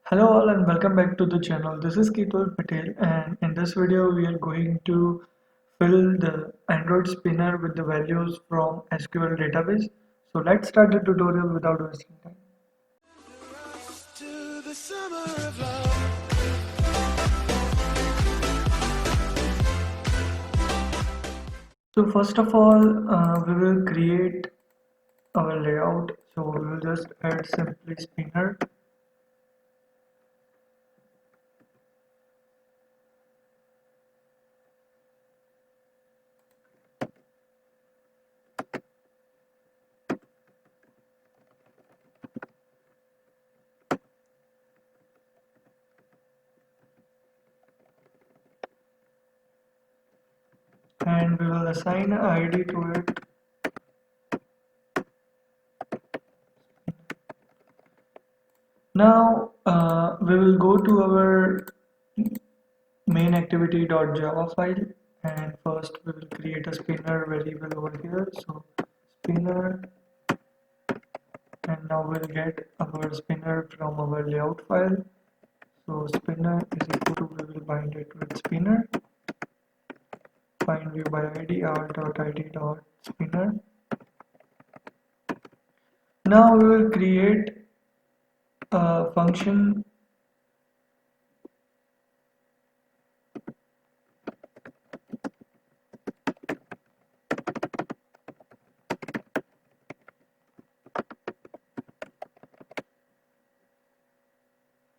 Hello all and welcome back to the channel. This is Keetwal Patel, and in this video we are going to fill the Android spinner with the values from SQL database. So let's start the tutorial without wasting time. To the summer of love. So first of all, we will create our layout. So we will just add simply spinner. And we will assign an ID to it. Now we will go to our main activity.java file, and first we will create a spinner variable over here. So spinner, and now we'll get our spinner from our layout file. So spinner is equal to, we will bind it with spinner, find view by id r.id.spinner. Now we will create a function.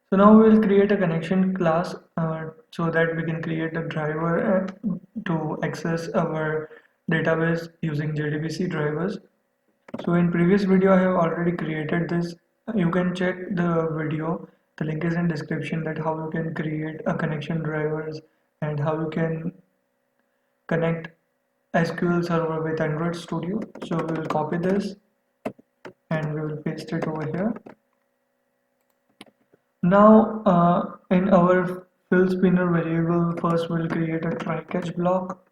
So now we will create a connection class so that we can create a driver to access our database using JDBC drivers. So in previous video I have already created this. You can check the video. The link is in description, that how you can create a connection drivers and how you can connect SQL Server with Android Studio. So we will copy this and we will paste it over here. Now in our fill spinner variable, first we'll create a try catch block.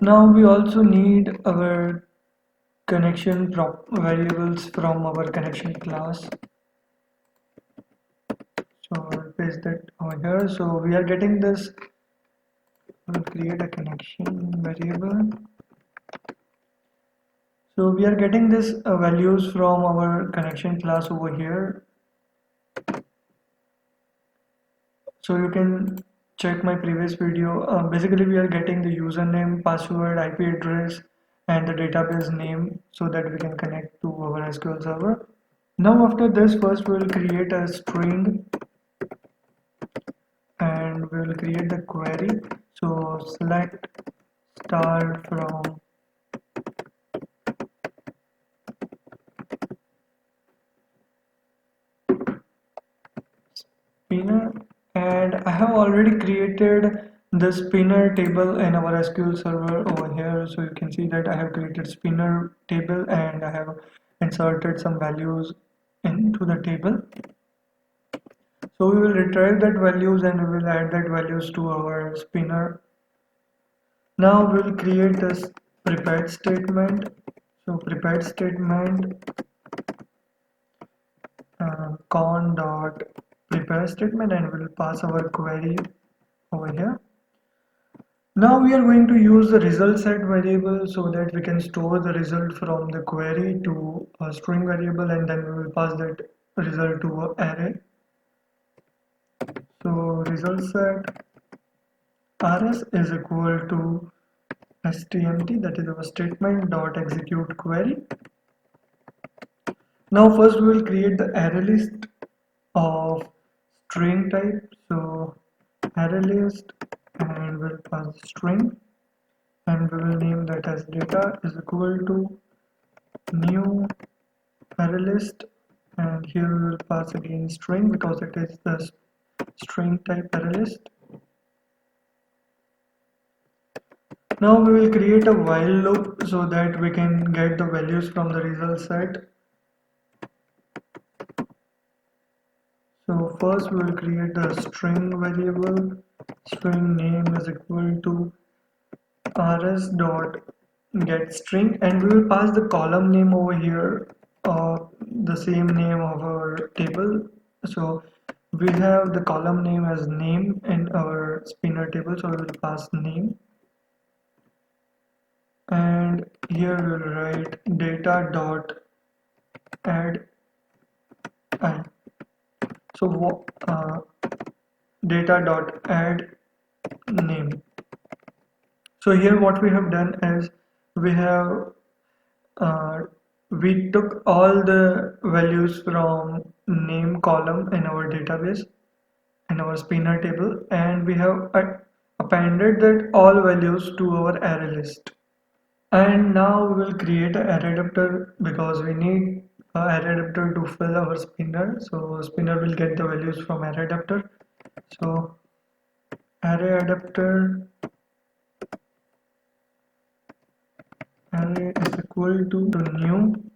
Now we also need our connection variables from our connection class. So I'll paste that over here. So we are getting this. We'll create a connection variable. So we are getting this values from our connection class over here. So you can check my previous video. Basically we are getting the username, password, IP address and the database name so that we can connect to our SQL server. Now after this, first we will create a string and we will create the query. So select star from spinner, and I have already created the spinner table in our SQL server over here. So you can see that I have created spinner table and I have inserted some values into the table. So we will retrieve that values and we will add that values to our spinner. Now we will create this prepared statement. So prepared statement con dot prepare statement, and we will pass our query over here. Now we are going to use the result set variable so that we can store the result from the query to a string variable, and then we will pass that result to an array. So result set rs is equal to stmt, that is our statement dot execute query. Now first we will create the array list of string type. So array list, and we'll pass string, and we will name that as data is equal to new array list, and here we will pass again string because it is the string type array list. Now we will create a while loop so that we can get the values from the result set. So first we will create the string variable. String name is equal to rs dot get string, and we will pass the column name over here, the same name of our table. So we have the column name as name in our spinner table, so we will pass name, and here we will write data dot add I. So data dot add name. So here what we have done is we have uh, we took all the values from name column in our database in our spinner table, and we have appended that all values to our array list. And now we will create an array adapter because we need an array adapter to fill our spinner. So spinner will get the values from array adapter. So array adapter array is equal to the new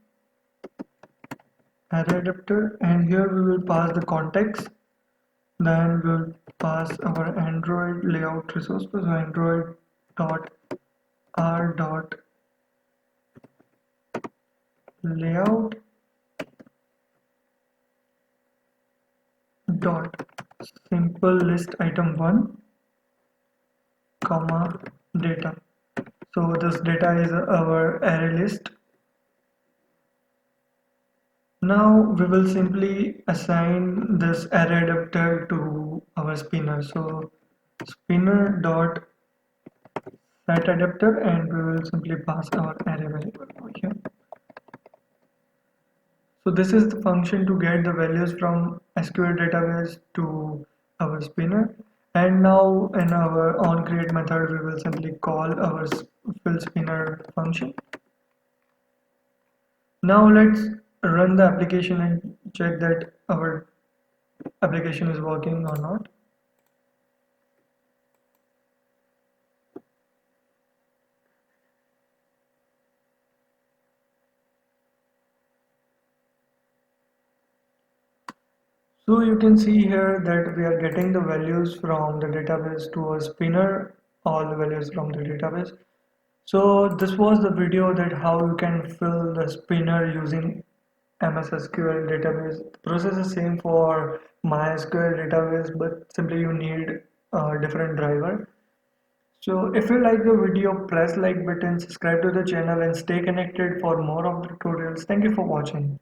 array adapter, and here we will pass the context. Then we'll pass our Android layout resource. So Android dot r dot layout dot simple list item 1 comma data. So this data is our array list. Now we will simply assign this array adapter to our spinner. So spinner dot set adapter, and we will simply pass our array variable over here. So this is the function to get the values from SQL database to our spinner. And now in our onCreate method, we will simply call our fill spinner function. Now let's run the application and check that our application is working or not. So you can see here that we are getting the values from the database to a spinner, all the values from the database. So this was the video that how you can fill the spinner using MS SQL database. The process is same for MySQL database, but simply you need a different driver. So if you like the video, press like button, subscribe to the channel and stay connected for more of the tutorials. Thank you for watching.